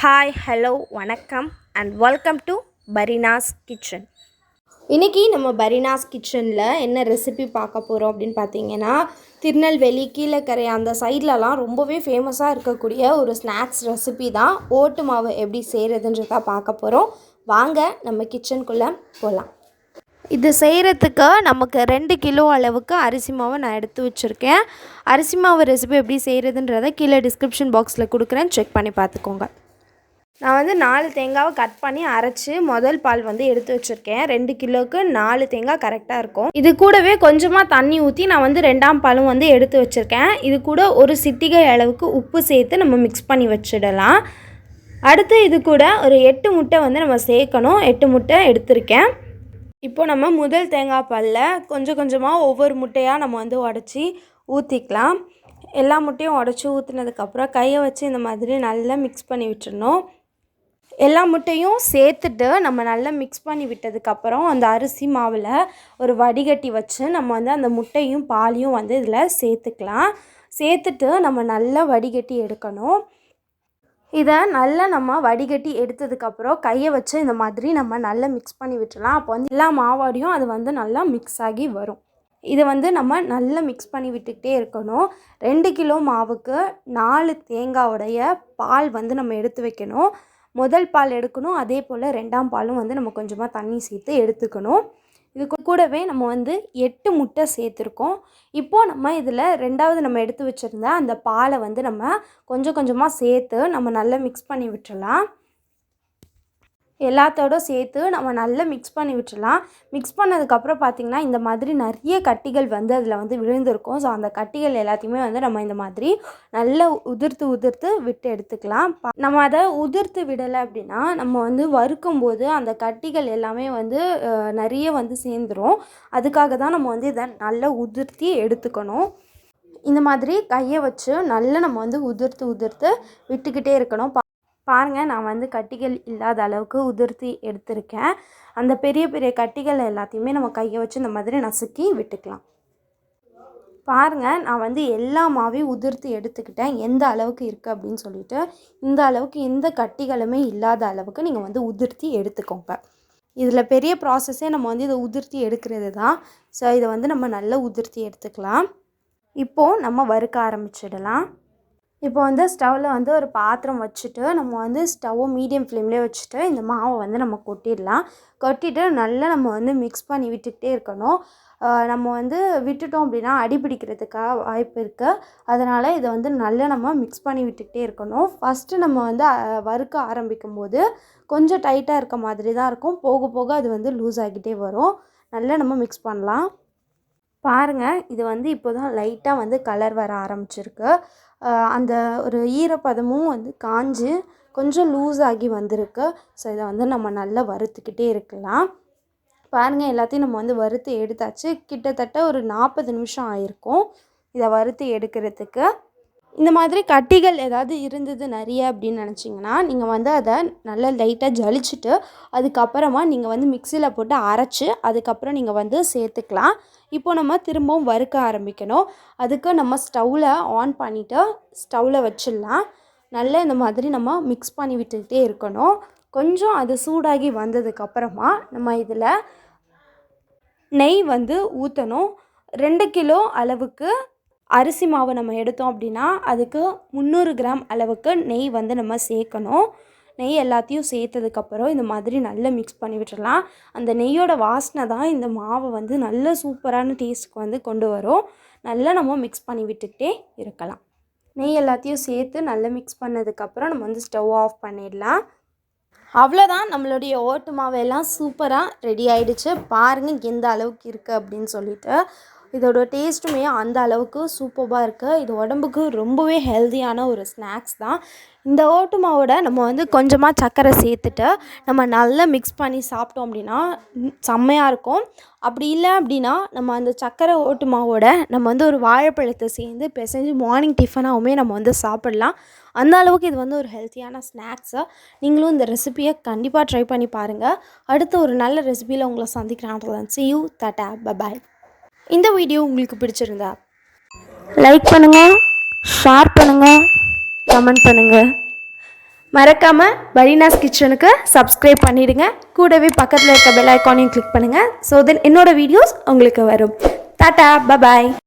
Hi hello வணக்கம் and welcome to Fareenas kitchen. இன்றைக்கி நம்ம பரீனாஸ் கிச்சனில் என்ன ரெசிபி பார்க்க போகிறோம் அப்படின்னு பார்த்தீங்கன்னா, திருநெல்வேலி கீழக்கரை அந்த சைட்லலாம் ரொம்பவே ஃபேமஸாக இருக்கக்கூடிய ஒரு ஸ்நாக்ஸ் ரெசிபி தான். ஓட்டு மாவு எப்படி செய்கிறதுன்றதான் பார்க்க போகிறோம். வாங்க நம்ம கிச்சனுக்குள்ளே போகலாம். இது செய்கிறதுக்கு நமக்கு 2 கிலோ அளவுக்கு அரிசி மாவை நான் எடுத்து வச்சுருக்கேன். அரிசி மாவு ரெசிபி எப்படி செய்கிறதுன்றதை கீழே டிஸ்கிரிப்ஷன் பாக்ஸில் கொடுக்குறேன், செக் பண்ணி பார்த்துக்கோங்க. நான் 4 தேங்காவை கட் பண்ணி அரைச்சி முதல் பால் எடுத்து வச்சுருக்கேன். 2 கிலோவுக்கு 4 தேங்காய் கரெக்டாக இருக்கும். இது கூடவே கொஞ்சமாக தண்ணி ஊற்றி நான் 2ஆம் பாலும் எடுத்து வச்சுருக்கேன். இது கூட ஒரு சிட்டிகை அளவுக்கு உப்பு சேர்த்து நம்ம மிக்ஸ் பண்ணி வச்சிடலாம். அடுத்து இது கூட ஒரு 8 முட்டை நம்ம சேர்க்கணும். 8 முட்டை எடுத்திருக்கேன். இப்போ நம்ம முதல் தேங்காய் பாலில் கொஞ்சம் கொஞ்சமாக ஒவ்வொரு முட்டையாக நம்ம உடச்சி ஊற்றிக்கலாம். எல்லா முட்டையும் உடச்சி ஊற்றினதுக்கப்புறம் கையை வச்சு இந்த மாதிரி நல்லா மிக்ஸ் பண்ணி விட்டுறணும். எல்லா முட்டையும் சேர்த்துட்டு நம்ம நல்லா மிக்ஸ் பண்ணி விட்டதுக்கப்புறம் அந்த அரிசி மாவில் ஒரு வடிகட்டி வச்சு நம்ம அந்த முட்டையும் பாலையும் இதில் சேர்த்துக்கலாம். சேர்த்துட்டு நம்ம நல்லா வடிகட்டி எடுக்கணும். இதை நல்லா நம்ம வடிகட்டி எடுத்ததுக்கப்புறம் கையை வச்சு இந்த மாதிரி நம்ம நல்லா மிக்ஸ் பண்ணி விட்டுறலாம். அப்போ எல்லா மாவோடையும் அது நல்லா மிக்ஸ் ஆகி வரும். இதை நம்ம நல்லா மிக்ஸ் பண்ணி விட்டுக்கிட்டே இருக்கணும். 2 கிலோ மாவுக்கு 4 தேங்காவுடைய பால் நம்ம எடுத்து வைக்கணும். முதல் பால் எடுக்கணும், அதே போல் 2ஆம் பாலும் நம்ம கொஞ்சமாக தண்ணி சேர்த்து எடுத்துக்கணும். இது கூடவே நம்ம 8 முட்டை சேர்த்துருக்கோம். இப்போது நம்ம இதில் 2வது நம்ம எடுத்து வச்சுருந்த அந்த பாலை நம்ம கொஞ்சம் கொஞ்சமாக சேர்த்து நம்ம நல்லா மிக்ஸ் பண்ணி விட்டுறலாம். எல்லாத்தோட சேர்த்து நம்ம நல்லா மிக்ஸ் பண்ணி விட்டுறலாம். மிக்ஸ் பண்ணதுக்கப்புறம் பார்த்திங்கன்னா இந்த மாதிரி நிறைய கட்டிகள் அதில் விழுந்திருக்கும். ஸோ அந்த கட்டிகள் எல்லாத்தையுமே நம்ம இந்த மாதிரி நல்லா உதிர்த்து விட்டு எடுத்துக்கலாம். நம்ம அதை உதிர்த்து விடலை அப்படின்னா நம்ம வறுக்கும் போது அந்த கட்டிகள் எல்லாமே நிறைய சேர்ந்துடும். அதுக்காக தான் நம்ம இதை நல்லா உதிர்த்தி எடுத்துக்கணும். இந்த மாதிரி கையை வச்சு நல்லா நம்ம உதிர்த்து விட்டுக்கிட்டே இருக்கணும். பாருங்கள், நான் கட்டிகள் இல்லாத அளவுக்கு உதிர்த்தி எடுத்திருக்கேன். அந்த பெரிய பெரிய கட்டிகள் எல்லாத்தையுமே நம்ம கையை வச்சு இந்த மாதிரி நசுக்கி விட்டுக்கலாம். பாருங்கள், நான் எல்லா மாவையும் உதிர்த்தி எடுத்துக்கிட்டேன். எந்த அளவுக்கு இருக்குது அப்படின்னு சொல்லிட்டு இந்த அளவுக்கு எந்த கட்டிகளுமே இல்லாத அளவுக்கு நீங்கள் உதிர்த்தி எடுத்துக்கோங்க. இதில் பெரிய ப்ராசஸே நம்ம இதை உதிர்த்தி எடுக்கிறது தான். ஸோ இதை நம்ம நல்லா உதிர்த்தி எடுத்துக்கலாம். இப்போது நம்ம வறுக்க ஆரம்பிச்சிடலாம். இப்போ ஸ்டவ்வில் ஒரு பாத்திரம் வச்சுட்டு நம்ம ஸ்டவ்வை மீடியம் ஃப்ளேம்லேயே வச்சுட்டு இந்த மாவை நம்ம கொட்டிடலாம். கொட்டிட்டு நல்லா நம்ம மிக்ஸ் பண்ணி விட்டுக்கிட்டே இருக்கணும். நம்ம விட்டுட்டோம் அப்படின்னா அடிபிடிக்கிறதுக்காக வாய்ப்பு இருக்குது. அதனால் இதை நல்லா நம்ம மிக்ஸ் பண்ணி விட்டுக்கிட்டே இருக்கணும். ஃபஸ்ட்டு நம்ம வறுக்க ஆரம்பிக்கும் போது கொஞ்சம் டைட்டாக இருக்க மாதிரி தான் இருக்கும். போக போக அது லூஸ் ஆகிட்டே வரும். நல்லா நம்ம மிக்ஸ் பண்ணலாம். பாருங்கள், இது இப்போ தான் லைட்டாக கலர் வர ஆரம்பிச்சிருக்கு. அந்த ஒரு ஈரப்பதமும் காஞ்சு கொஞ்சம் லூஸ் ஆகி வந்திருக்கு. ஸோ இதை நம்ம நல்லா வறுத்துக்கிட்டே இருக்கலாம். பாருங்கள், எல்லாத்தையும் நம்ம வறுத்து எடுத்தாச்சு. கிட்டத்தட்ட ஒரு 40 நிமிஷம் ஆயிருக்கும் இதை வறுத்து எடுக்கிறதுக்கு. இந்த மாதிரி கட்டிகள் ஏதாவது இருந்தது நிறைய அப்படின்னு நினச்சிங்கன்னா நீங்கள் அதை நல்லா லைட்டாக ஜலிச்சுட்டு அதுக்கப்புறமா நீங்கள் மிக்சியில் போட்டு அரைச்சி அதுக்கப்புறம் நீங்கள் சேர்த்துக்கலாம். இப்போ நம்ம திரும்பவும் வறுக்க ஆரம்பிக்கணும். அதுக்கு நம்ம ஸ்டவ்வில் ஆன் பண்ணிவிட்டு ஸ்டவ்வில் வச்சிடலாம். நல்லா இந்த மாதிரி நம்ம மிக்ஸ் பண்ணி விட்டுக்கிட்டே இருக்கணும். கொஞ்சம் அது சூடாகி வந்ததுக்கப்புறமா நம்ம இதில் நெய் ஊற்றணும். 2 கிலோ அளவுக்கு அரிசி மாவு நம்ம எடுத்தோம் அப்படின்னா அதுக்கு 300 கிராம் அளவுக்கு நெய் நம்ம சேர்க்கணும். நெய் எல்லாத்தையும் சேர்த்ததுக்கப்புறம் இந்த மாதிரி நல்லா மிக்ஸ் பண்ணி விட்டுடலாம். அந்த நெய்யோட வாசனை தான் இந்த மாவை நல்ல சூப்பரான டேஸ்ட்டுக்கு கொண்டு வரும். நல்லா நம்ம மிக்ஸ் பண்ணி விட்டுக்கிட்டே இருக்கலாம். நெய் எல்லாத்தையும் சேர்த்து நல்லா மிக்ஸ் பண்ணதுக்கப்புறம் நம்ம ஸ்டவ் ஆஃப் பண்ணிடலாம். அவ்வளோதான், நம்மளுடைய ஓட்டு மாவெல்லாம் சூப்பராக ரெடி ஆகிடுச்சு. பாருங்கள் எந்த அளவுக்கு இருக்குது அப்படின்னு சொல்லிட்டு. இதோட டேஸ்ட்டுமே அந்த அளவுக்கு சூப்பராக இருக்குது. இது உடம்புக்கு ரொம்பவே ஹெல்த்தியான ஒரு ஸ்நாக்ஸ் தான். இந்த ஓட்டு மாவோட நம்ம கொஞ்சமாக சர்க்கரை சேர்த்துட்டு நம்ம நல்லா மிக்ஸ் பண்ணி சாப்பிட்டோம் அப்படின்னா செம்மையாக இருக்கும். அப்படி இல்லை அப்படின்னா நம்ம அந்த சர்க்கரை ஓட்டு மாவோட நம்ம ஒரு வாழைப்பழத்தை சேர்ந்து பிசைஞ்சு மார்னிங் டிஃபனாகவுமே நம்ம சாப்பிட்லாம். அந்த அளவுக்கு இது ஒரு ஹெல்த்தியான ஸ்நாக்ஸு. நீங்களும் இந்த ரெசிபியை கண்டிப்பாக ட்ரை பண்ணி பாருங்கள். அடுத்த ஒரு நல்ல ரெசிபியில் உங்களை சந்திக்கிறேன். See you, tata, bye. இந்த வீடியோ உங்களுக்கு பிடிச்சிருந்தா லைக் பண்ணுங்கள், ஷேர் பண்ணுங்கள், கமெண்ட் பண்ணுங்கள். மறக்காமல் பரீனாஸ் கிச்சனுக்கு சப்ஸ்கிரைப் பண்ணிவிடுங்க. கூடவே பக்கத்தில் இருக்க பெல் ஐக்கானையும் கிளிக் பண்ணுங்கள். ஸோ தென் என்னோடய வீடியோஸ் உங்களுக்கு வரும். Tata, bye bye.